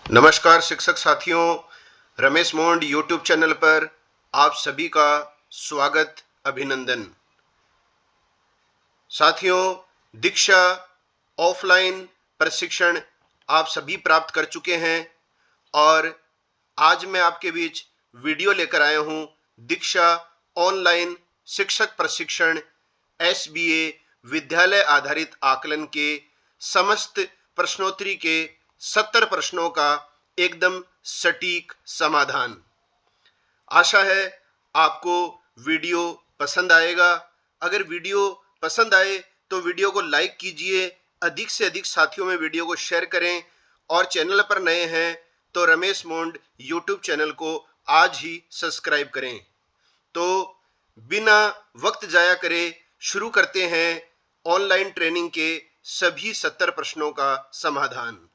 नमस्कार शिक्षक साथियों, रमेश मोंड यूट्यूब चैनल पर आप सभी का स्वागत अभिनंदन। साथियों, दीक्षा ऑफलाइन प्रशिक्षण आप सभी प्राप्त कर चुके हैं और आज मैं आपके बीच वीडियो लेकर आया हूं दीक्षा ऑनलाइन शिक्षक प्रशिक्षण एसबीए विद्यालय आधारित आकलन के समस्त प्रश्नोत्तरी के 70 प्रश्नों का एकदम सटीक समाधान। आशा है आपको वीडियो पसंद आएगा। अगर वीडियो पसंद आए तो वीडियो को लाइक कीजिए, अधिक से अधिक साथियों में वीडियो को शेयर करें और चैनल पर नए हैं तो रमेश मोंड यूट्यूब चैनल को आज ही सब्सक्राइब करें। तो बिना वक्त जाया करे शुरू करते हैं ऑनलाइन ट्रेनिंग के सभी 70 प्रश्नों का समाधान।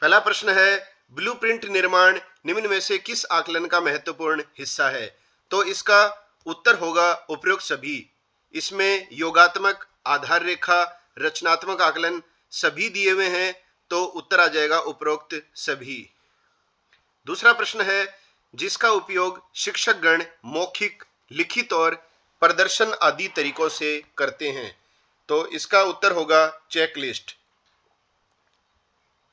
पहला प्रश्न है, ब्लूप्रिंट निर्माण निम्न में से किस आकलन का महत्वपूर्ण हिस्सा है? तो इसका उत्तर होगा उपरोक्त सभी। इसमें योगात्मक, आधार रेखा, रचनात्मक आकलन सभी दिए हुए हैं तो उत्तर आ जाएगा उपरोक्त सभी। दूसरा प्रश्न है, जिसका उपयोग शिक्षकगण मौखिक, लिखित और प्रदर्शन आदि तरीकों से करते हैं, तो इसका उत्तर होगा चेकलिस्ट।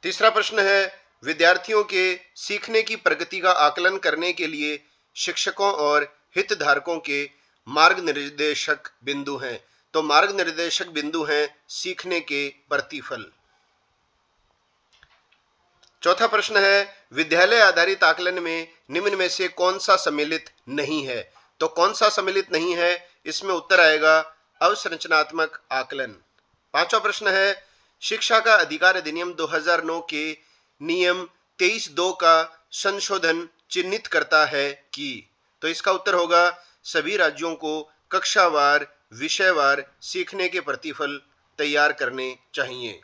तीसरा प्रश्न है, विद्यार्थियों के सीखने की प्रगति का आकलन करने के लिए शिक्षकों और हितधारकों के मार्गनिर्देशक बिंदु हैं, तो मार्गनिर्देशक बिंदु हैं सीखने के प्रतिफल। चौथा प्रश्न है, विद्यालय आधारित आकलन में निम्न में से कौन सा सम्मिलित नहीं है? तो कौन सा सम्मिलित नहीं है, इसमें उत्तर आएगा अवसंरचनात्मक आकलन। पांचवा प्रश्न है, शिक्षा का अधिकार अधिनियम 2009 के नियम 23(2) का संशोधन चिन्हित करता है कि, तो इसका उत्तर होगा सभी राज्यों को कक्षावार, विषयवार सीखने के प्रतिफल तैयार करने चाहिए।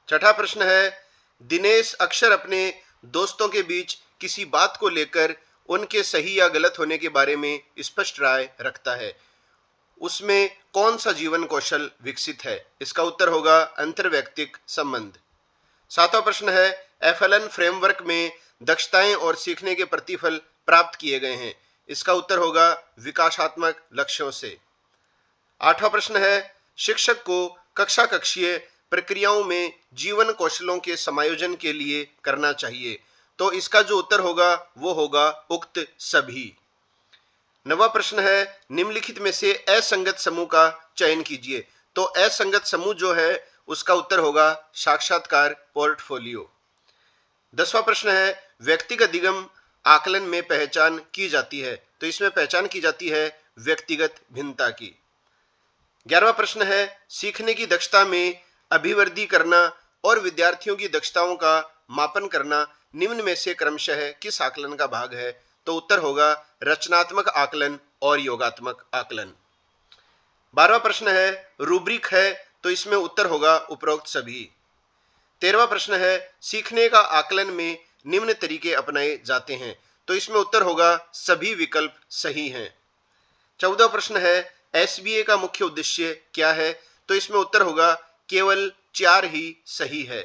छठा प्रश्न है, दिनेश अक्सर अपने दोस्तों के बीच किसी बात को लेकर उनके सही या गलत होने के बारे में स्पष्ट राय रखता है, उसमें कौन सा जीवन कौशल विकसित है? इसका उत्तर होगा अंतर्वैयक्तिक संबंध। सातवां प्रश्न है, एफएलएन फ्रेमवर्क में दक्षताएं और सीखने के प्रतिफल प्राप्त किए गए हैं, इसका उत्तर होगा विकासात्मक लक्ष्यों से। आठवां प्रश्न है, शिक्षक को कक्षा कक्षीय प्रक्रियाओं में जीवन कौशलों के समायोजन के लिए करना चाहिए, तो इसका जो उत्तर होगा वो होगा उक्त सभी। नवा प्रश्न है, निम्नलिखित में से असंगत समूह का चयन कीजिए, तो असंगत समूह जो है उसका उत्तर होगा साक्षात्कार पोर्टफोलियो। 10वां प्रश्न है, व्यक्तिगत दिगम आकलन में पहचान की जाती है, तो इसमें पहचान की जाती है व्यक्तिगत भिन्नता की। 11वां प्रश्न है, सीखने की दक्षता में अभिवृद्धि करना और विद्यार्थियों की दक्षताओं का मापन करना निम्न में से क्रमशः किस आकलन का भाग है? तो उत्तर होगा रचनात्मक आकलन और योगात्मक आकलन। 12वां प्रश्न है, रूब्रिक है, तो इसमें उत्तर होगा उपरोक्त सभी। 13वां प्रश्न है, सीखने का आकलन में निम्न तरीके अपनाए जाते हैं, तो इसमें उत्तर होगा सभी विकल्प सही हैं। 14वां प्रश्न है, एसबीए का मुख्य उद्देश्य क्या है? तो इसमें उत्तर होगा केवल 4 ही सही है।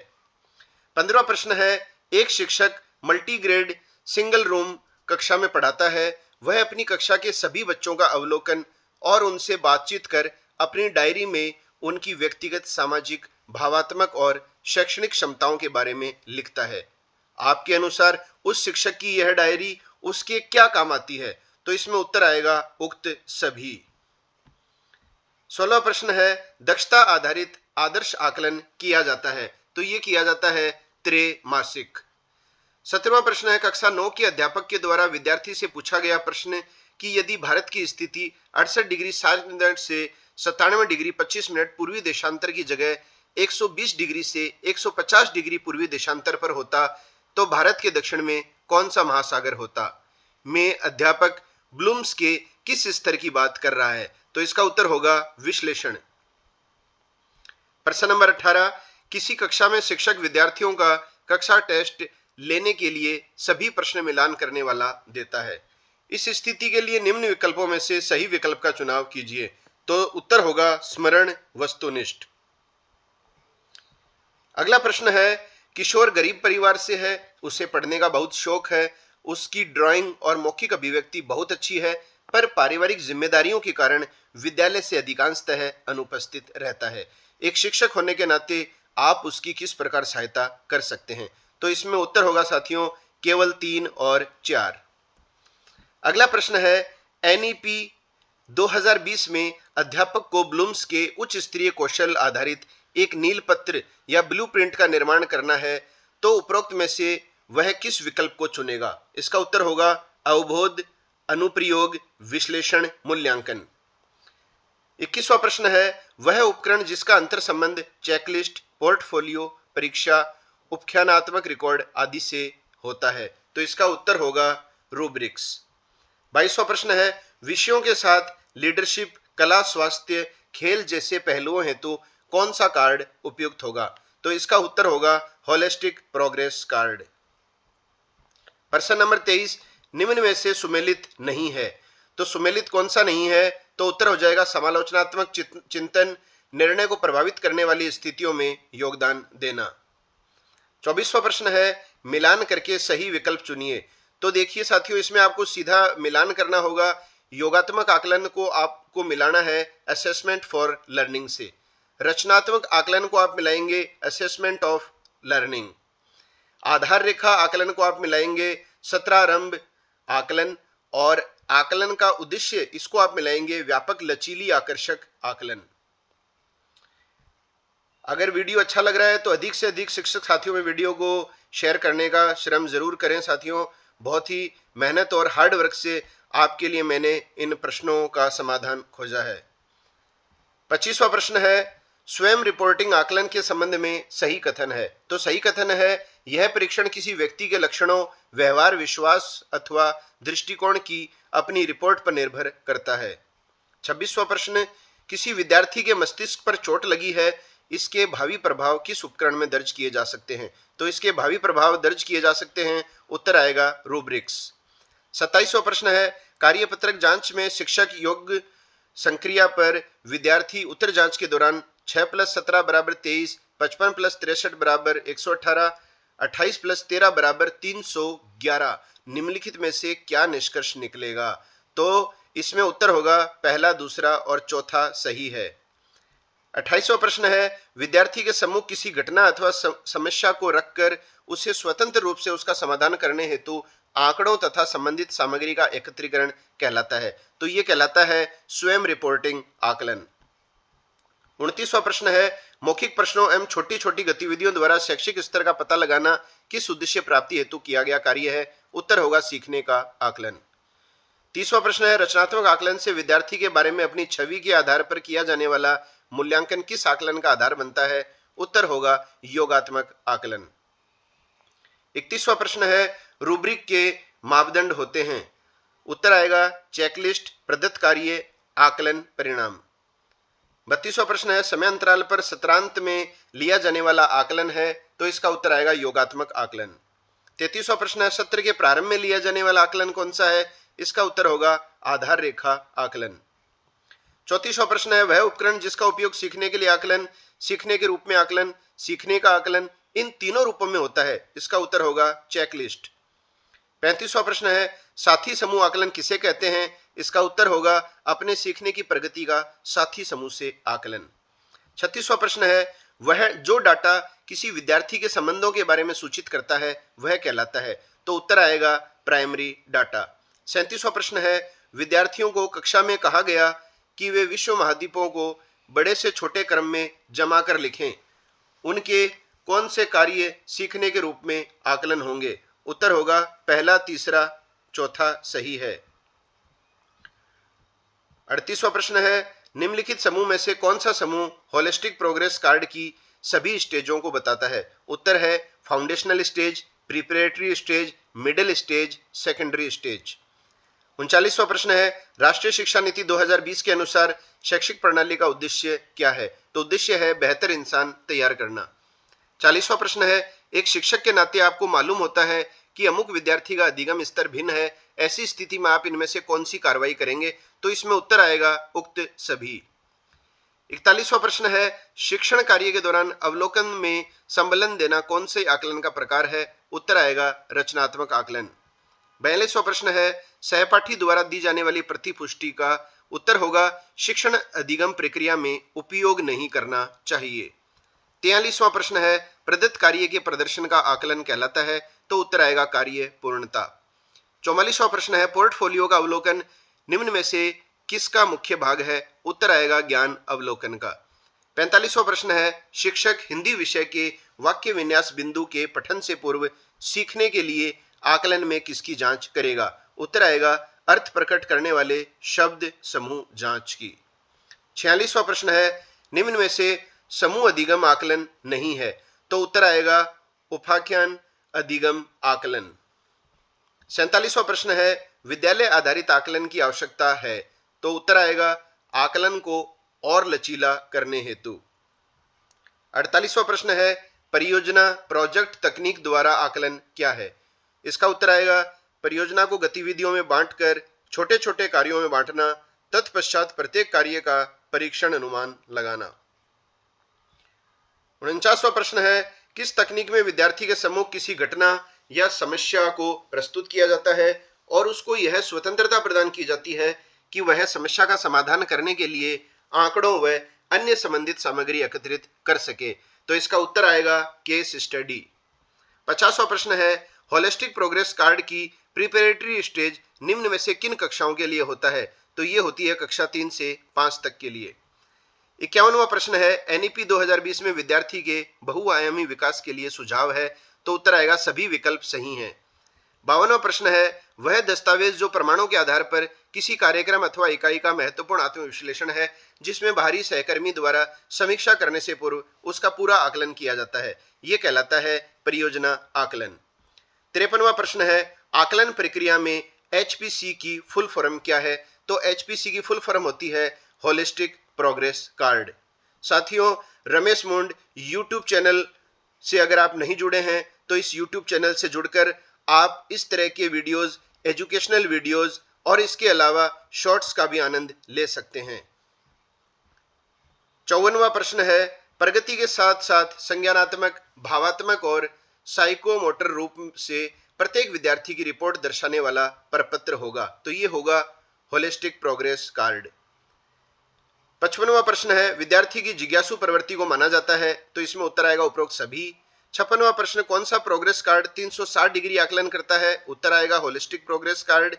15वां प्रश्न है, एक शिक्षक मल्टीग्रेड सिंगल रूम कक्षा में पढ़ाता है, वह अपनी कक्षा के सभी बच्चों का अवलोकन और उनसे बातचीत कर अपनी डायरी में उनकी व्यक्तिगत, सामाजिक, भावात्मक और शैक्षणिक क्षमताओं के बारे में लिखता है। आपके अनुसार उस शिक्षक की यह डायरी उसके क्या काम आती है? तो इसमें उत्तर आएगा उक्त सभी। 16वां प्रश्न है, दक्षता आधारित आदर्श आकलन किया जाता है, तो ये किया जाता है त्रैमासिक। 17वां प्रश्न है, कक्षा 9 के अध्यापक के द्वारा विद्यार्थी से पूछा गया प्रश्न कि यदि भारत की स्थिति 68 डिग्री 7 मिनट से 97 डिग्री 25 मिनट पूर्वी देशांतर की जगह 120 डिग्री से 150 डिग्री पूर्वी देशांतर पर होता तो भारत के दक्षिण में कौन सा महासागर होता? में अध्यापक ब्लूम्स के किस स्तर की बात कर रहा है? तो इसका उत्तर होगा विश्लेषण। प्रश्न नंबर 18, किसी कक्षा में शिक्षक विद्यार्थियों का कक्षा टेस्ट लेने के लिए सभी प्रश्न मिलान करने वाला देता है। इस स्थिति के लिए निम्न विकल्पों में से सही विकल्प का चुनाव कीजिए, तो उत्तर होगा स्मरण वस्तुनिष्ठ। अगला प्रश्न है, किशोर गरीब परिवार से है, उसे पढ़ने का बहुत शौक है, उसकी ड्राइंग और मौखिक अभिव्यक्ति बहुत अच्छी है, पर पारिवारिक जिम्मेदारियों के कारण विद्यालय से अधिकांशतः अनुपस्थित रहता है। एक शिक्षक होने के नाते आप उसकी किस प्रकार सहायता कर सकते हैं? तो इसमें उत्तर होगा साथियों केवल 3 और 4। अगला प्रश्न है, एनईपी 2020 में अध्यापक को ब्लूम्स के उच्च स्तरीय कौशल आधारित एक नील पत्र या ब्लूप्रिंट का निर्माण करना है, तो उपरोक्त में से वह किस विकल्प को चुनेगा? इसका उत्तर होगा अवबोध, अनुप्रयोग, विश्लेषण, मूल्यांकन। 21वां प्रश्न है, वह उपकरण जिसका अंतर संबंध चेकलिस्ट, पोर्टफोलियो, परीक्षा, उपख्यानात्मक रिकॉर्ड आदि से होता है? तो इसका उत्तर होगा रूब्रिक्स। 22वां प्रश्न है, विषयों के साथ लीडरशिप, कला, स्वास्थ्य, खेल जैसे पहलुओं हेतु कौन सा कार्ड उपयुक्त होगा? तो इसका उत्तर होगा होलिस्टिक प्रोग्रेस कार्ड। प्रश्न नंबर 23, निम्न में से सुमेलित नहीं है, तो सुमेलित कौन सा नहीं है? तो उत्तर हो जाएगा समालोचनात्मक चिंतन, निर्णय को प्रभावित करने वाली स्थितियों में योगदान देना। 24वां प्रश्न है, मिलान करके सही विकल्प चुनिए। तो देखिए साथियों, इसमें आपको सीधा मिलान करना होगा। योगात्मक आकलन को आपको मिलाना है असेसमेंट फॉर लर्निंग से, रचनात्मक आकलन को आप मिलाएंगे असेसमेंट ऑफ लर्निंग, आधार रेखा आकलन को आप मिलाएंगे सत्रारंभ आकलन, और आकलन का उद्देश्य इसको आप मिलाएंगे व्यापक लचीली आकर्षक आकलन। अगर वीडियो अच्छा लग रहा है तो अधिक से अधिक शिक्षक साथियों में वीडियो को शेयर करने का श्रम जरूर करें साथियों। बहुत ही मेहनत और हार्ड वर्क से आपके लिए मैंने इन प्रश्नों का समाधान खोजा है। 25वां प्रश्न है, स्वयं रिपोर्टिंग आकलन के संबंध में सही कथन है। तो सही कथन है, यह परीक्षण किसी व्यक्ति के लक्षणों, व्यवहार, विश्वास अथवा दृष्टिकोण की अपनी रिपोर्ट पर निर्भर करता है। 26वां प्रश्न, किसी विद्यार्थी के मस्तिष्क पर चोट लगी है, इसके भावी प्रभाव किस उपकरण में दर्ज किए जा सकते हैं? तो इसके भावी प्रभाव दर्ज किए जा सकते हैं, उत्तर आएगा रूब्रिक्स। 27वां प्रश्न है, कार्यपत्रक जांच में शिक्षक योग्य संक्रिया पर विद्यार्थी उत्तर जांच के दौरान 6 + 17 = 23, 55 + 63 = 118, 28 + 13 = 311, निम्नलिखित में से क्या निष्कर्ष निकलेगा? तो इसमें उत्तर होगा पहला, दूसरा और चौथा सही है। 28वां प्रश्न है, विद्यार्थी के समूह किसी घटना अथवा समस्या को रखकर उसे स्वतंत्र रूप से उसका समाधान करने हेतु आंकड़ों तथा संबंधित सामग्री का एकत्रीकरण कहलाता है। तो ये कहलाता है स्वयं रिपोर्टिंग आकलन। 29वां प्रश्न है, मौखिक प्रश्नों एवं छोटी छोटी गतिविधियों द्वारा शैक्षिक स्तर का पता लगाना किस उद्देश्य प्राप्ति हेतु किया गया कार्य है? उत्तर होगा सीखने का आकलन। 30वां प्रश्न है, रचनात्मक आकलन से विद्यार्थी के बारे में अपनी छवि के आधार पर किया जाने वाला मूल्यांकन किस आकलन का आधार बनता है? उत्तर होगा योगात्मक आकलन। 31वां प्रश्न है, रूब्रिक के मापदंड होते हैं? उत्तर आएगा चेकलिस्ट, प्रदत्त कार्य, आकलन, परिणाम। 32वां प्रश्न है, समय अंतराल पर सत्रांत में लिया जाने वाला आकलन है? तो इसका उत्तर आएगा योगात्मक आकलन। 33वां प्रश्न है, सत्र के प्रारंभ में लिया जाने वाला आकलन कौन सा है? इसका उत्तर होगा आधार रेखा आकलन। 34वां प्रश्न है, वह उपकरण जिसका उपयोग सीखने के लिए आकलन, सीखने के रूप में आकलन, सीखने का आकलन, इन तीनों रूपों में होता है? इसका उत्तर होगा चेकलिस्ट। 35वां प्रश्न है, साथी समूह आकलन किसे कहते हैं? इसका उत्तर होगा अपने सीखने की प्रगति का साथी समूह से आकलन। 36वां प्रश्न है, वह जो डाटा किसी विद्यार्थी के संबंधों के बारे में सूचित करता है वह कहलाता है? तो उत्तर आएगा प्राइमरी डाटा। 37वां प्रश्न है, विद्यार्थियों को कक्षा में कहा गया कि वे विश्व महाद्वीपों को बड़े से छोटे क्रम में जमा कर लिखें, उनके कौन से कार्य सीखने के रूप में आकलन होंगे? उत्तर होगा पहला, तीसरा, चौथा सही है। 38वां प्रश्न है, निम्नलिखित समूह में से कौन सा समूह होलिस्टिक प्रोग्रेस कार्ड की सभी स्टेजों को बताता है? उत्तर है foundational stage, preparatory stage, middle stage, secondary stage. 39वां प्रश्न है, राष्ट्रीय शिक्षा नीति 2020 के अनुसार शैक्षिक प्रणाली का उद्देश्य क्या है? तो उद्देश्य है बेहतर इंसान तैयार करना। 40वां प्रश्न है, एक शिक्षक के नाते आपको मालूम होता है कि अमुक विद्यार्थी का अधिगम स्तर भिन्न है, ऐसी स्थिति में आप इनमें से कौन सी कार्रवाई करेंगे? तो इसमें उत्तर आएगा उक्त सभी। 41वां प्रश्न है शिक्षण कार्य के दौरान अवलोकन में संबलन देना कौन से आकलन का प्रकार है? उत्तर आएगा रचनात्मक आकलन। 42वां प्रश्न है सहपाठी द्वारा दी जाने वाली प्रतिपुष्टि का उत्तर होगा शिक्षण अधिगम प्रक्रिया में उपयोग नहीं करना चाहिए। 43वां प्रश्न है प्रदत्त कार्य के प्रदर्शन का आकलन कहलाता है, तो उत्तर आएगा कार्य पूर्णता। 44वां प्रश्न है पोर्टफोलियो का अवलोकन निम्न में से किसका मुख्य भाग है? उत्तर आएगा ज्ञान अवलोकन का। 45वां प्रश्न है शिक्षक हिंदी विषय के वाक्य विन्यास बिंदु के पठन से पूर्व सीखने के लिए आकलन में किसकी जांच करेगा? उत्तर आएगा अर्थ प्रकट करने वाले शब्द समूह जांच की। 46वां प्रश्न है निम्न में से समूह अधिगम आकलन नहीं है, तो उत्तर आएगा उपाख्यान अधिगम आकलन। 47वां प्रश्न है विद्यालय आधारित आकलन की आवश्यकता है, तो उत्तर आएगा आकलन को और लचीला करने हेतु। 48वां प्रश्न है परियोजना प्रोजेक्ट तकनीक द्वारा आकलन क्या है? इसका उत्तर आएगा परियोजना को गतिविधियों में बांटकर छोटे छोटे कार्यों में बांटना, तत्पश्चात प्रत्येक कार्य का परीक्षण अनुमान लगाना। 49वां प्रश्न है किस तकनीक में विद्यार्थी के सम्मुख किसी घटना या समस्या को प्रस्तुत किया जाता है और उसको यह स्वतंत्रता प्रदान की जाती है कि वह समस्या का समाधान करने के लिए आंकड़ों व अन्य संबंधित सामग्री एकत्रित कर सके? तो इसका उत्तर आएगा केस स्टडी। 50वां प्रश्न है होलिस्टिक प्रोग्रेस कार्ड की प्रिपरेटरी स्टेज निम्न में से किन कक्षाओं के लिए होता है? तो ये होती है कक्षा 3 से 5 तक के लिए। 51वां प्रश्न है एनईपी 2020 में विद्यार्थी के बहुआयामी विकास के लिए सुझाव है, तो उत्तर आएगा सभी विकल्प सही हैं। 52वां प्रश्न है वह दस्तावेज जो प्रमाणों के आधार पर किसी कार्यक्रम अथवा इकाई का महत्वपूर्ण आत्मविश्लेषण है जिसमें बाहरी सहकर्मी द्वारा समीक्षा करने से पूर्व उसका पूरा आकलन किया जाता है, यह कहलाता है परियोजना आकलन। 53वां प्रश्न है आकलन प्रक्रिया में एचपीसी की फुल फॉर्म क्या है? तो एचपीसी की फुल फॉर्म होती है होलिस्टिक प्रोग्रेस कार्ड। साथियों रमेश मुंड यूट्यूब चैनल से अगर आप नहीं जुड़े हैं तो इस यूट्यूब चैनल से जुड़कर आप इस तरह के वीडियोस, एजुकेशनल वीडियोस और इसके अलावा शॉर्ट्स का भी आनंद ले सकते हैं। 54वां प्रश्न है प्रगति के साथ साथ संज्ञानात्मक, भावात्मक और साइकोमोटर रूप से प्रत्येक विद्यार्थी की रिपोर्ट दर्शाने वाला प्रपत्र होगा, तो ये होगा होलिस्टिक प्रोग्रेस कार्ड। 55वां प्रश्न है विद्यार्थी की जिज्ञासु प्रवृत्ति को माना जाता है, तो इसमें उत्तर आएगा उपरोक्त सभी। 56वां प्रश्न कौन सा प्रोग्रेस कार्ड 360 डिग्री आकलन करता है? उत्तर आएगा होलिस्टिक प्रोग्रेस कार्ड।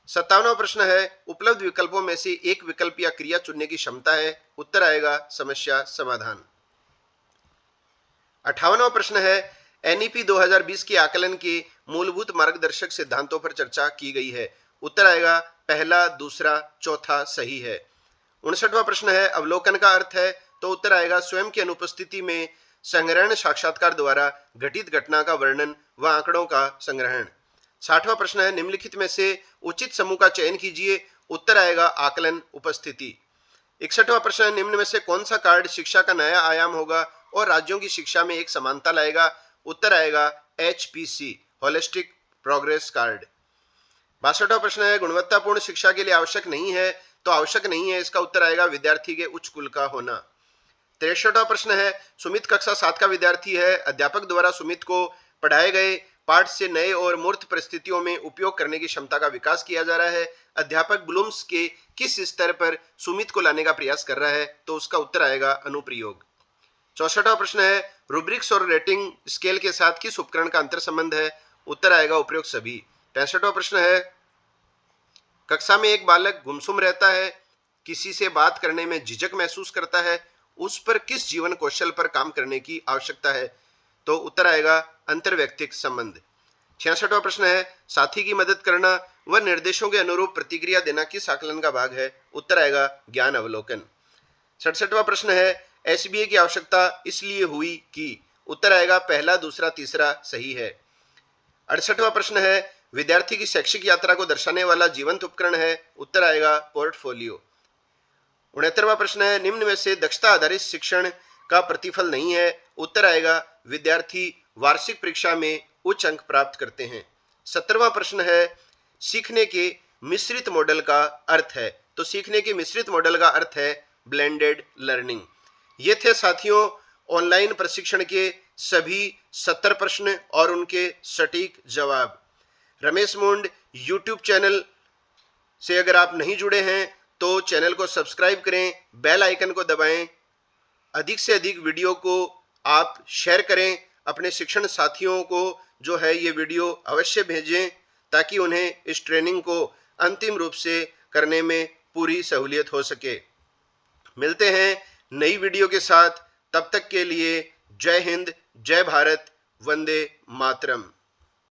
57वां प्रश्न है उपलब्ध विकल्पों में से एक विकल्प या क्रिया चुनने की क्षमता है, उत्तर आएगा समस्या समाधान। 58वां प्रश्न है एनईपी 2020 के आकलन के मूलभूत मार्गदर्शक सिद्धांतों पर चर्चा की गई है, उत्तर आएगा पहला, दूसरा, चौथा सही है। 59वां प्रश्न है अवलोकन का अर्थ है, तो उत्तर आएगा स्वयं की अनुपस्थिति में संग्रहण साक्षात्कार द्वारा घटित घटना का वर्णन व आंकड़ों का संग्रहण। 60वां प्रश्न है निम्नलिखित में से उचित समूह का चयन कीजिए, उत्तर आएगा आकलन उपस्थिति। 61वां प्रश्न है निम्न में से कौन सा कार्ड शिक्षा का नया आयाम होगा और राज्यों की शिक्षा में एक समानता लाएगा? उत्तर आएगा एचपीसी होलिस्टिक प्रोग्रेस कार्ड। 62वां प्रश्न है गुणवत्तापूर्ण शिक्षा के लिए आवश्यक नहीं है, तो आवश्यक नहीं है इसका उत्तर आएगा विद्यार्थी के उच्च कुल का होना। 63वां प्रश्न है सुमित कक्षा 7 का विद्यार्थी है, अध्यापक द्वारा सुमित को पढ़ाए गए पाठ से नए और मूर्त परिस्थितियों में उपयोग करने की क्षमता का विकास किया जा रहा है, अध्यापक ब्लूम्स के किस स्तर पर सुमित को लाने का प्रयास कर रहा है? तो उसका उत्तर आएगा अनुप्रयोग। 64वां प्रश्न है रूब्रिक्स और रेटिंग स्केल के साथ किस उपकरण का अंतर संबंध है? उत्तर आएगा उपयुक्त सभी। 65वां प्रश्न है कक्षा में एक बालक गुमसुम रहता है, किसी से बात करने में झिझक महसूस करता है, उस पर किस जीवन कौशल पर काम करने की आवश्यकता है? तो उत्तर आएगा अंतर्वैयक्तिक संबंध। 66वां प्रश्न है साथी की मदद करना व निर्देशों के अनुरूप प्रतिक्रिया देना किस आकलन का भाग है? उत्तर आएगा ज्ञान अवलोकन। 67वां प्रश्न है एसबीए की आवश्यकता इसलिए हुई कि? उत्तर आएगा पहला, दूसरा, तीसरा सही है। 68वां प्रश्न है विद्यार्थी की शैक्षिक यात्रा को दर्शाने वाला जीवंत उपकरण है, उत्तर आएगा पोर्टफोलियो। 69वां प्रश्न है निम्न में से दक्षता आधारित शिक्षण का प्रतिफल नहीं है, उत्तर आएगा विद्यार्थी वार्षिक परीक्षा में उच्च अंक प्राप्त करते हैं। 70वां प्रश्न है सीखने के मिश्रित मॉडल का अर्थ है, तो सीखने के मिश्रित मॉडल का अर्थ है ब्लेंडेड लर्निंग। ये थे साथियों ऑनलाइन प्रशिक्षण के सभी 70 प्रश्न और उनके सटीक जवाब। रमेश मुंड यूट्यूब चैनल से अगर आप नहीं जुड़े हैं तो चैनल को सब्सक्राइब करें, बेल आइकन को दबाएं, अधिक से अधिक वीडियो को आप शेयर करें, अपने शिक्षण साथियों को जो है ये वीडियो अवश्य भेजें ताकि उन्हें इस ट्रेनिंग को अंतिम रूप से करने में पूरी सहूलियत हो सके। मिलते हैं नई वीडियो के साथ, तब तक के लिए जय हिंद, जय भारत, वंदे मातरम।